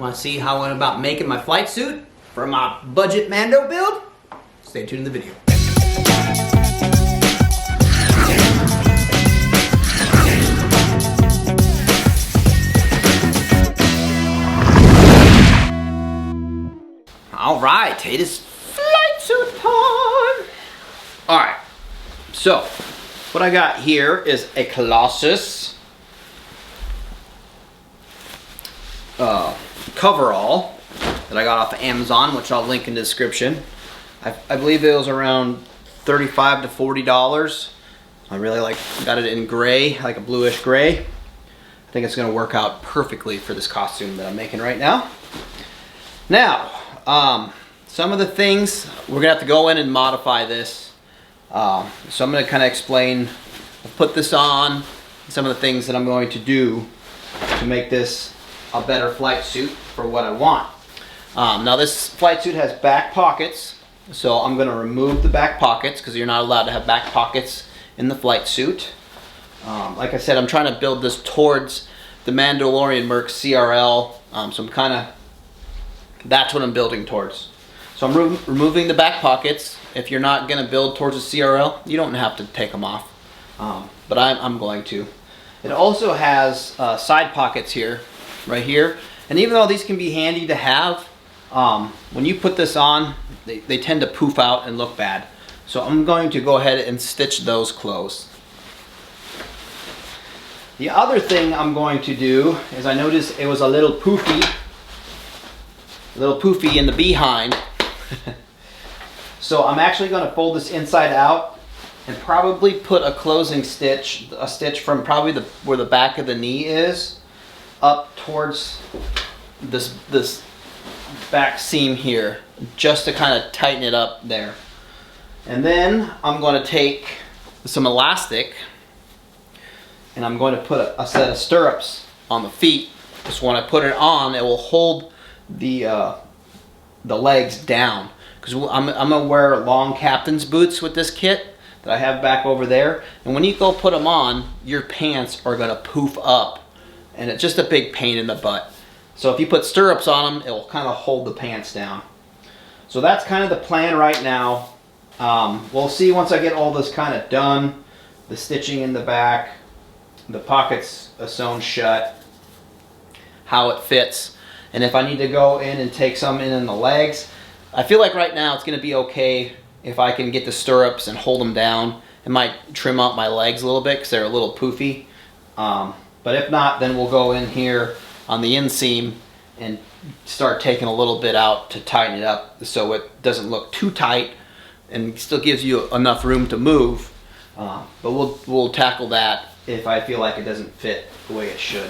Want to see how I went about making my flight suit for my budget Mando build? Stay tuned in the video. All right, it is flight suit time. All right, so what I got here is a Colossus coverall that I got off of Amazon, which I'll link in the description. I believe it was around $35 to $40. I really got it in gray, like a bluish gray. I think it's gonna work out perfectly for this costume that I'm making right now. Now, some of the things, we're gonna have to go in and modify this. So I'm gonna kind of explain, put this on, some of the things that I'm going to do to make this a better flight suit for what I want. Now this flight suit has back pockets, so I'm gonna remove the back pockets because you're not allowed to have back pockets in the flight suit. Like I said, I'm trying to build this towards the Mandalorian Merc CRL, so I'm kind of, that's what I'm building towards. So I'm removing the back pockets. If you're not gonna build towards a CRL, you don't have to take them off, but I'm going to. It also has side pockets here, right here, and even though these can be handy to have, when you put this on, they tend to poof out and look bad. So I'm going to go ahead and stitch those closed. The other thing I'm going to do is, I noticed it was a little poofy in the behind. So I'm actually going to fold this inside out and probably put a closing stitch, a stitch from probably where the back of the knee is, up towards this back seam here, just to kind of tighten it up there. And then I'm going to take some elastic and I'm going to put a set of stirrups on the feet. So when I put it on, it will hold the legs down, because I'm gonna wear long captain's boots with this kit that I have back over there, and when you go put them on, your pants are gonna poof up and it's just a big pain in the butt. So if you put stirrups on them, it will kind of hold the pants down. So that's kind of the plan right now. We'll see once I get all this kind of done, the stitching in the back, the pockets sewn shut, how it fits. And if I need to go in and take some in the legs, I feel like right now it's going to be okay if I can get the stirrups and hold them down. It might trim out my legs a little bit because they're a little poofy. But if not, then we'll go in here on the inseam and start taking a little bit out to tighten it up so it doesn't look too tight and still gives you enough room to move. But we'll tackle that if I feel like it doesn't fit the way it should.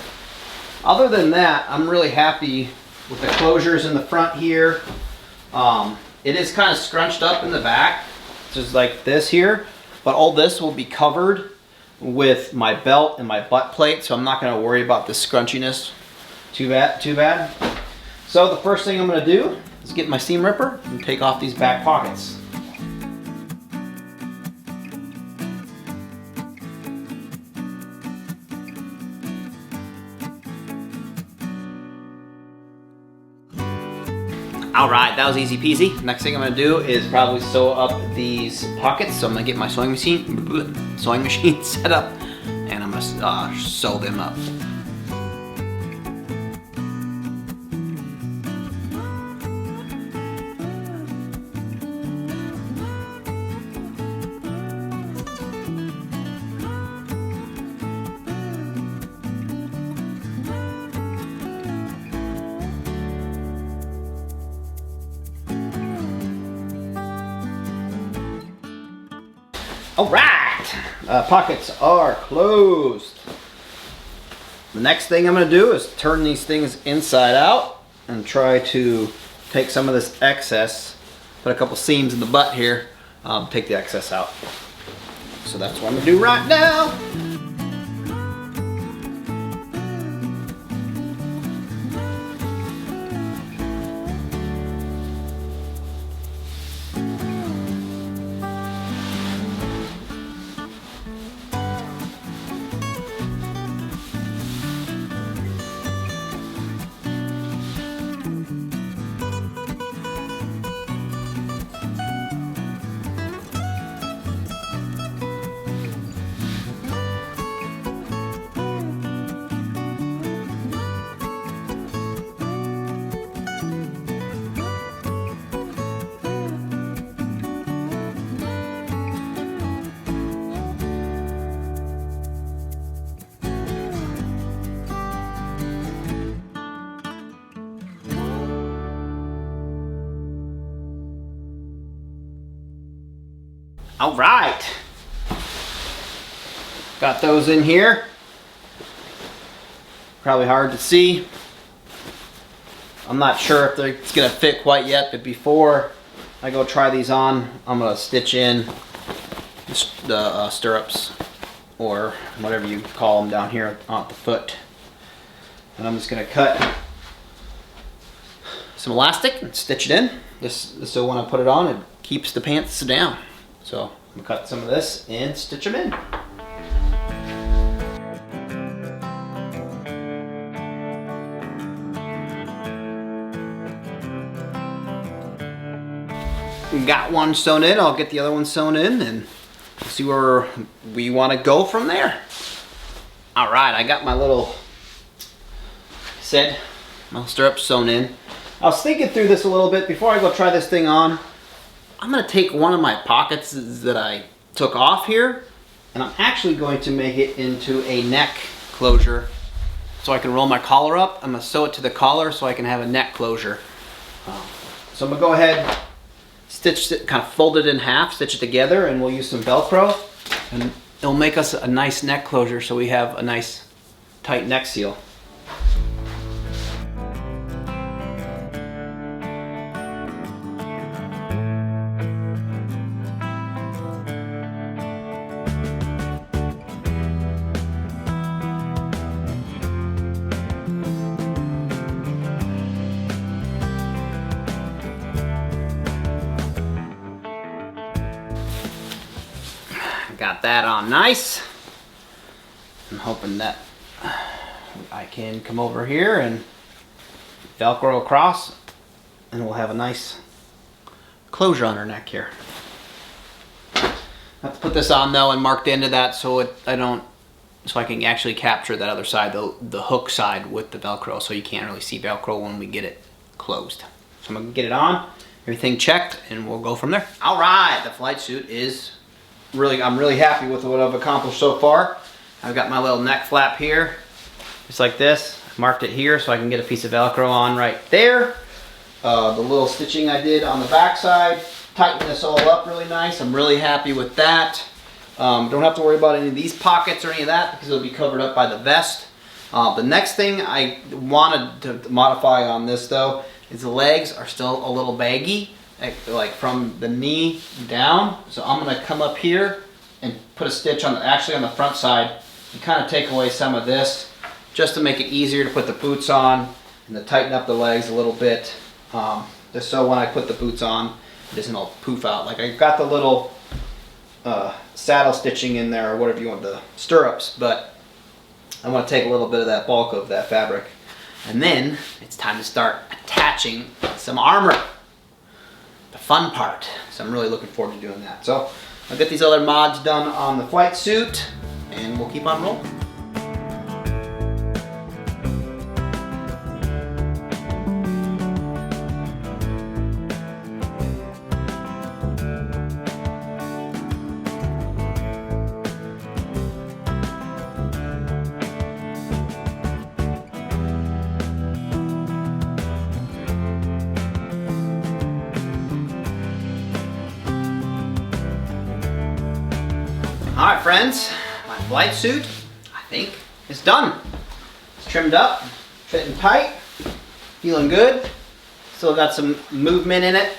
Other than that, I'm really happy with the closures in the front here. It is kind of scrunched up in the back, just like this here, but all this will be covered with my belt and my butt plate, so I'm not going to worry about the scrunchiness too bad. So the first thing I'm going to do is get my seam ripper and take off these back pockets. Alright, that was easy peasy. Next thing I'm going to do is probably sew up these pockets. So I'm going to get my sewing machine set up and I'm going to sew them up. Alright, pockets are closed. The next thing I'm going to do is turn these things inside out and try to take some of this excess, put a couple seams in the butt here, take the excess out. So that's what I'm going to do right now. All right. Got those in here. Probably hard to see. I'm not sure if it's gonna fit quite yet, but before I go try these on, I'm gonna stitch in the stirrups, or whatever you call them down here on the foot. And I'm just gonna cut some elastic and stitch it in. So when I put it on, it keeps the pants down. So I'm gonna cut some of this and stitch them in. Got one sewn in, I'll get the other one sewn in and see where we want to go from there. All right, I got my little my stirrups sewn in. I was thinking through this a little bit before I go try this thing on. I'm gonna take one of my pockets that I took off here, and I'm actually going to make it into a neck closure so I can roll my collar up. I'm gonna sew it to the collar so I can have a neck closure. So I'm gonna go ahead, stitch it, kind of fold it in half, stitch it together, and we'll use some Velcro, and it'll make us a nice neck closure so we have a nice tight neck seal. Got that on nice. I'm hoping that I can come over here and Velcro across, and we'll have a nice closure on her neck here. I have to put this on though and mark the end of that so I can actually capture that other side, the hook side with the Velcro, so you can't really see Velcro when we get it closed. So I'm gonna get it on, everything checked, and we'll go from there. All right, the flight suit is I'm really happy with what I've accomplished so far. I've got my little neck flap here, just like this. I marked it here so I can get a piece of Velcro on right there. The little stitching I did on the back side, tighten this all up really nice. I'm really happy with that. Don't have to worry about any of these pockets or any of that because it'll be covered up by the vest. The next thing I wanted to modify on this though is the legs are still a little baggy, like from the knee down. So I'm gonna come up here and put a stitch on actually on the front side and kind of take away some of this just to make it easier to put the boots on and to tighten up the legs a little bit. Just so when I put the boots on, it doesn't all poof out. Like I got the little saddle stitching in there, or whatever you want, the stirrups, but I want to take a little bit of that bulk of that fabric. And then it's time to start attaching some armor. The fun part. So I'm really looking forward to doing that. So I'll get these other mods done on the flight suit and we'll keep on rolling. Alright friends, my flight suit, I think, is done. It's trimmed up, fitting tight, feeling good. Still got some movement in it.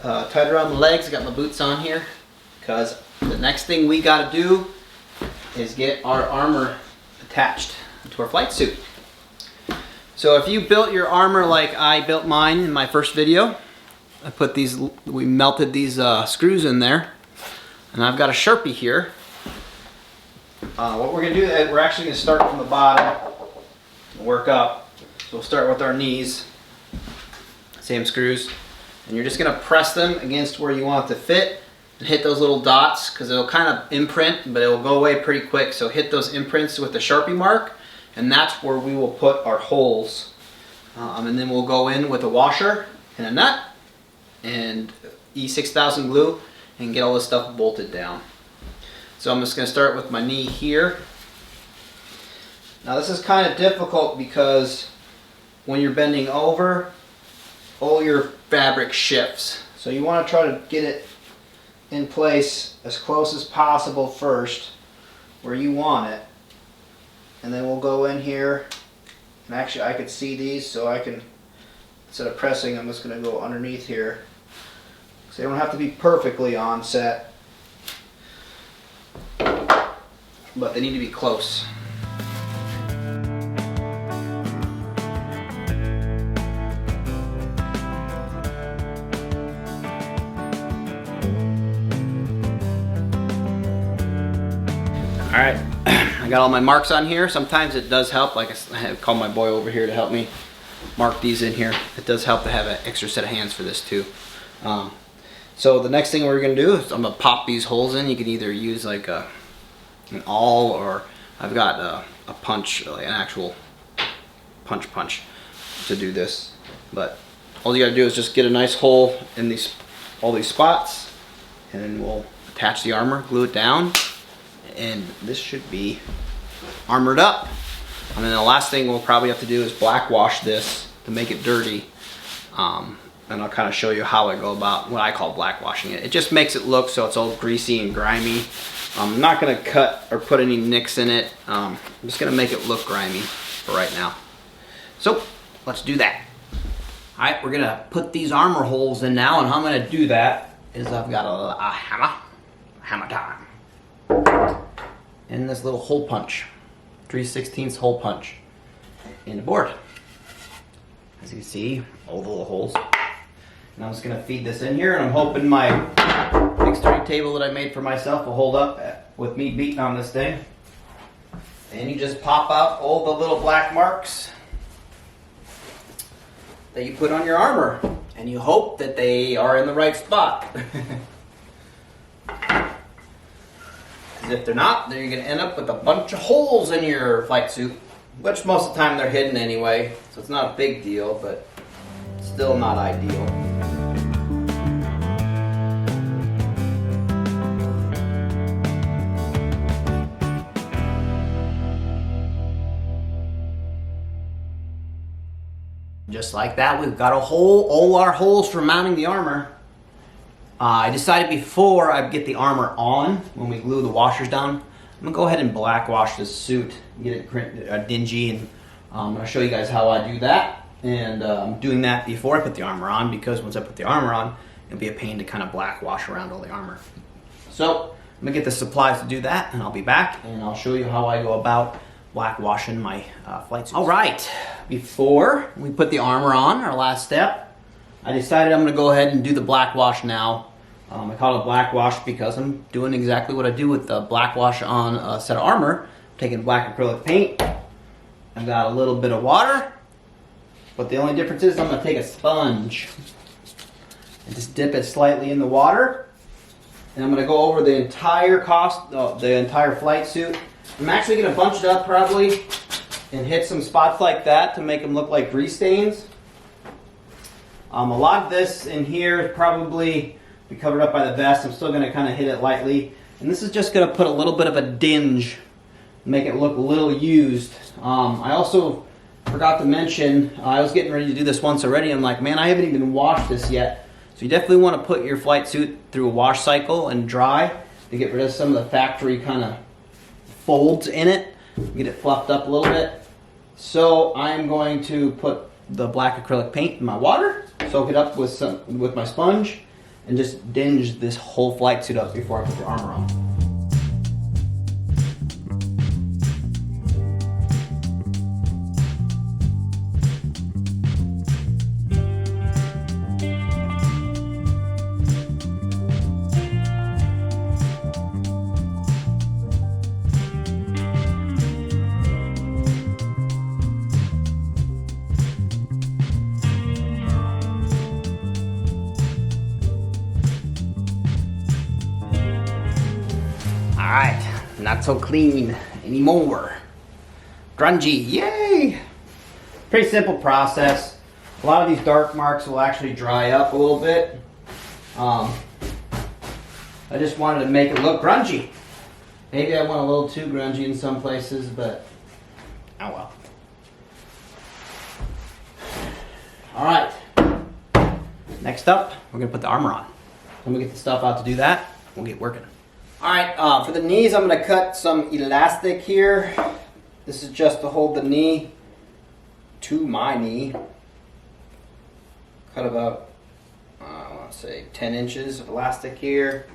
Tight around the legs, I got my boots on here. Because the next thing we gotta do is get our armor attached to our flight suit. So if you built your armor like I built mine in my first video, we melted these screws in there. And I've got a Sharpie here. What we're gonna do is we're actually gonna start from the bottom and work up. So we'll start with our knees, same screws, and you're just gonna press them against where you want it to fit and hit those little dots because it'll kind of imprint, but it will go away pretty quick. So hit those imprints with the Sharpie mark, and that's where we will put our holes. And then we'll go in with a washer and a nut and E6000 glue and get all this stuff bolted down. So I'm just going to start with my knee here. Now this is kind of difficult because when you're bending over, all your fabric shifts. So you want to try to get it in place as close as possible first where you want it. And then we'll go in here, and actually I could see these, so I can, instead of pressing, I'm just going to go underneath here. So they don't have to be perfectly on set, but they need to be close. Alright, I got all my marks on here. Sometimes it does help, like I have called my boy over here to help me mark these in here. It does help to have an extra set of hands for this too. So the next thing we're going to do is I'm going to pop these holes in. You can either use like an awl, or I've got a punch, like an actual punch to do this. But all you got to do is just get a nice hole in all these spots, and then we'll attach the armor, glue it down, and this should be armored up. And then the last thing we'll probably have to do is black wash this to make it dirty. And I'll kind of show you how I go about what I call black washing it. It just makes it look so it's all greasy and grimy. I'm not going to cut or put any nicks in it. I'm just going to make it look grimy for right now. So let's do that. Alright, we're going to put these armor holes in now, and how I'm going to do that is I've got a hammer time. And this little hole punch, 3/16 hole punch in the board. As you can see, all the little holes. And I'm just going to feed this in here, and I'm hoping my big sturdy table that I made for myself will hold up with me beating on this thing. And you just pop out all the little black marks that you put on your armor, and you hope that they are in the right spot. Because if they're not, then you're going to end up with a bunch of holes in your flight suit, which most of the time they're hidden anyway, so it's not a big deal, but still not ideal. Just like that, we've got all our holes for mounting the armor. I decided before I get the armor on, when we glue the washers down, I'm going to go ahead and black wash this suit, get it dingy, and I'm going to show you guys how I do that. And I'm doing that before I put the armor on, because once I put the armor on, it'll be a pain to kind of black wash around all the armor. So I'm going to get the supplies to do that, and I'll be back, and I'll show you how I go about black washing my flight suits. Alright, before we put the armor on, our last step, I decided I'm going to go ahead and do the black wash now. I call it black wash because I'm doing exactly what I do with the black wash on a set of armor. I'm taking black acrylic paint. I've got a little bit of water, but the only difference is I'm going to take a sponge and just dip it slightly in the water, and I'm going to go over the entire entire flight suit. I'm actually going to bunch it up probably and hit some spots like that to make them look like grease stains. A lot of this in here is probably be covered up by the vest. I'm still going to kind of hit it lightly, and this is just going to put a little bit of a dinge, make it look a little used. I also forgot to mention, I was getting ready to do this once already. I'm like, man, I haven't even washed this yet. So you definitely want to put your flight suit through a wash cycle and dry to get rid of some of the factory kind of folds in it, get it fluffed up a little bit. So I'm going to put the black acrylic paint in my water, soak it up with my sponge, and just dinge this whole flight suit up before I put the armor on. Alright, not so clean anymore. Grungy, yay! Pretty simple process. A lot of these dark marks will actually dry up a little bit. I just wanted to make it look grungy. Maybe I went a little too grungy in some places, but oh well. Alright, next up, we're going to put the armor on. I'm going to get the stuff out to do that. we'll get working. All right, for the knees, I'm gonna cut some elastic here. This is just to hold the knee to my knee. Cut about, I want to say 10 inches of elastic here.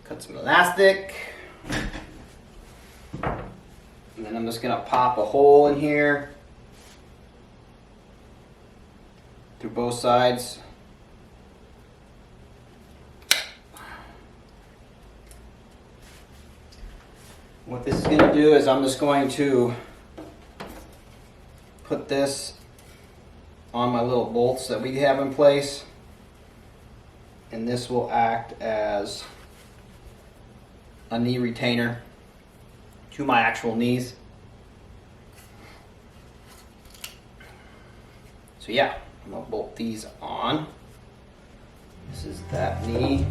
Cut some elastic. And then I'm just going to pop a hole in here through both sides. What this is going to do is I'm just going to put this on my little bolts that we have in place, and this will act as a knee retainer to my actual knees. So yeah, I'm gonna bolt these on. This is that knee.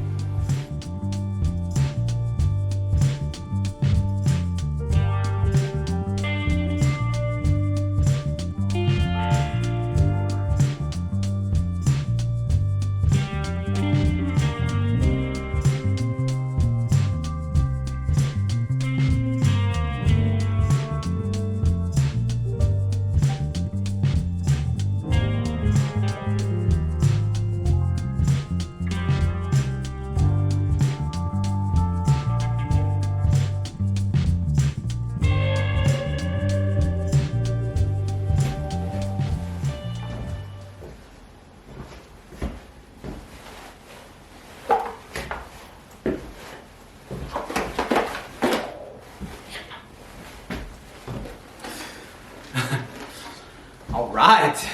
All right.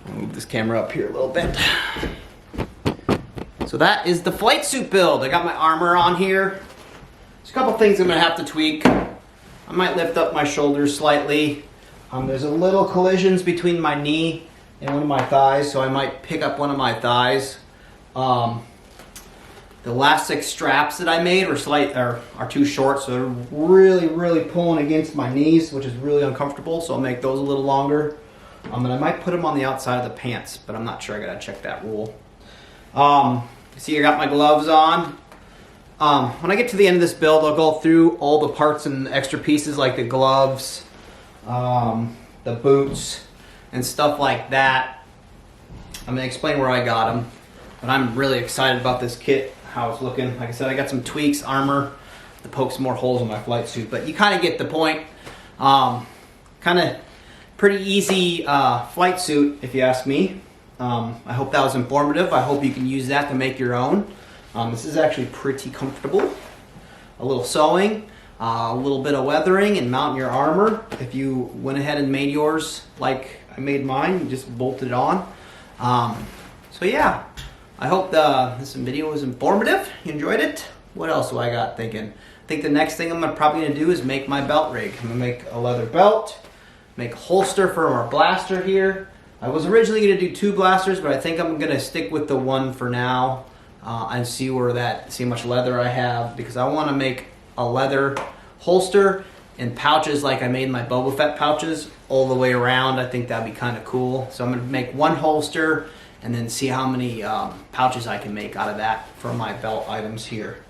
I'll move this camera up here a little bit. So that is the flight suit build. I got my armor on here. There's a couple things I'm gonna have to tweak. I might lift up my shoulders slightly. There's a little collisions between my knee and one of my thighs, so I might pick up one of my thighs. The elastic straps that I made are too short, so they're really pulling against my knees, which is really uncomfortable, so I'll make those a little longer. And I might put them on the outside of the pants, but I'm not sure. I gotta check that rule. See, I got my gloves on. When I get to the end of this build, I'll go through all the parts and extra pieces like the gloves, the boots, and stuff like that. I'm gonna explain where I got them, but I'm really excited about this kit, how it's looking. Like I said, I got some tweaks, armor, to poke some more holes in my flight suit, but you kind of get the point. Kind of pretty easy flight suit, if you ask me. I hope that was informative. I hope you can use that to make your own. This is actually pretty comfortable. A little sewing, a little bit of weathering, and mounting your armor. If you went ahead and made yours like I made mine, you just bolted it on. So yeah, I hope this video was informative. You enjoyed it. What else do I got thinking? I think the next thing I'm probably gonna do is make my belt rig. I'm gonna make a leather belt, make a holster for our blaster here. I was originally gonna do 2 blasters, but I think I'm gonna stick with the one for now and see how much leather I have, because I wanna make a leather holster and pouches like I made my Boba Fett pouches all the way around. I think that'd be kind of cool. So I'm gonna make one holster and then see how many pouches I can make out of that for my belt items here.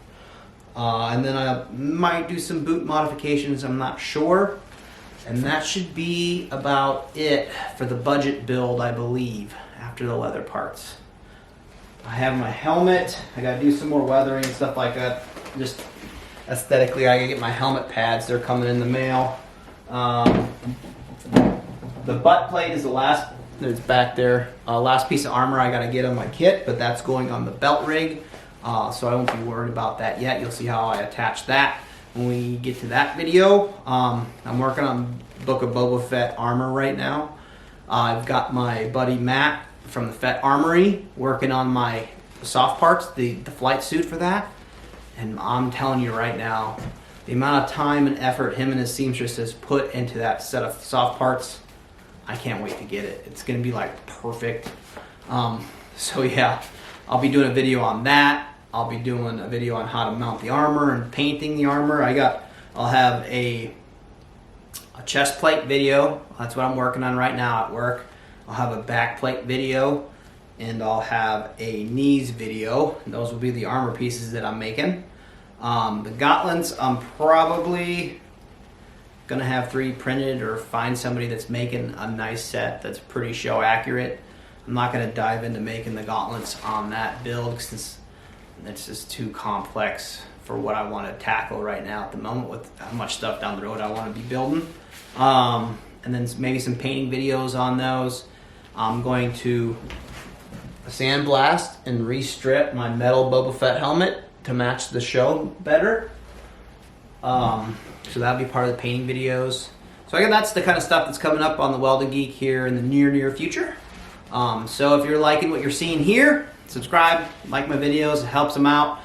And then I might do some boot modifications, I'm not sure. And that should be about it for the budget build, I believe, after the leather parts. I have my helmet. I gotta do some more weathering and stuff like that. Just aesthetically, I gotta get my helmet pads. They're coming in the mail. The butt plate is the last, it's back there. Last piece of armor I gotta get on my kit, but that's going on the belt rig. So I won't be worried about that yet. You'll see how I attach that when we get to that video. I'm working on Book of Boba Fett armor right now. I've got my buddy Matt from the Fett Armory working on my soft parts, the flight suit for that. And I'm telling you right now, the amount of time and effort him and his seamstress has put into that set of soft parts, I can't wait to get it. It's gonna be like perfect. So yeah, I'll be doing a video on that. I'll be doing a video on how to mount the armor and painting the armor. I'll have a chest plate video. That's what I'm working on right now at work. I'll have a back plate video, and I'll have a knees video. And those will be the armor pieces that I'm making. The gauntlets, I'm probably gonna have 3D printed or find somebody that's making a nice set that's pretty show accurate. I'm not gonna dive into making the gauntlets on that build since it's just too complex for what I want to tackle right now at the moment with how much stuff down the road I want to be building. And then maybe some painting videos on those. I'm going to sandblast and restrip my metal Boba Fett helmet to match the show better. So that'll be part of the painting videos. So I guess that's the kind of stuff that's coming up on the Welding Geek here in the near future. So if you're liking what you're seeing here, subscribe, like my videos, it helps them out,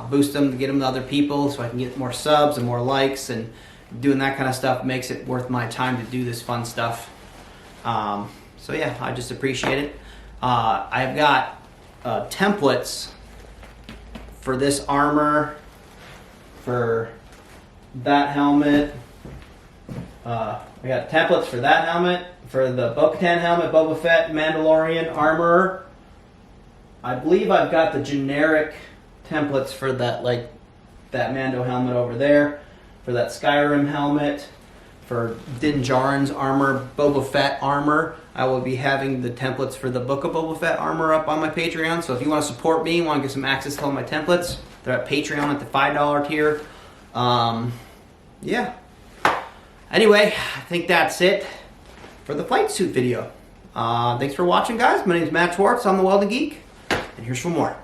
boost them to get them to other people so I can get more subs and more likes, and doing that kind of stuff makes it worth my time to do this fun stuff. So yeah, I just appreciate it. I've got templates for this armor, for that helmet. We got templates for that helmet, for the Bo-Katan helmet, Boba Fett, Mandalorian armor. I believe I've got the generic templates for that, like that Mando helmet over there, for that Skyrim helmet, for Din Djarin's armor, Boba Fett armor. I will be having the templates for the Book of Boba Fett armor up on my Patreon. So if you want to support me, want to get some access to all my templates, they're at Patreon at the $5 tier. Yeah. Anyway, I think that's it for the flight suit video. Thanks for watching, guys. My name is Matt Schwartz. I'm the Welding Geek, and here's for more.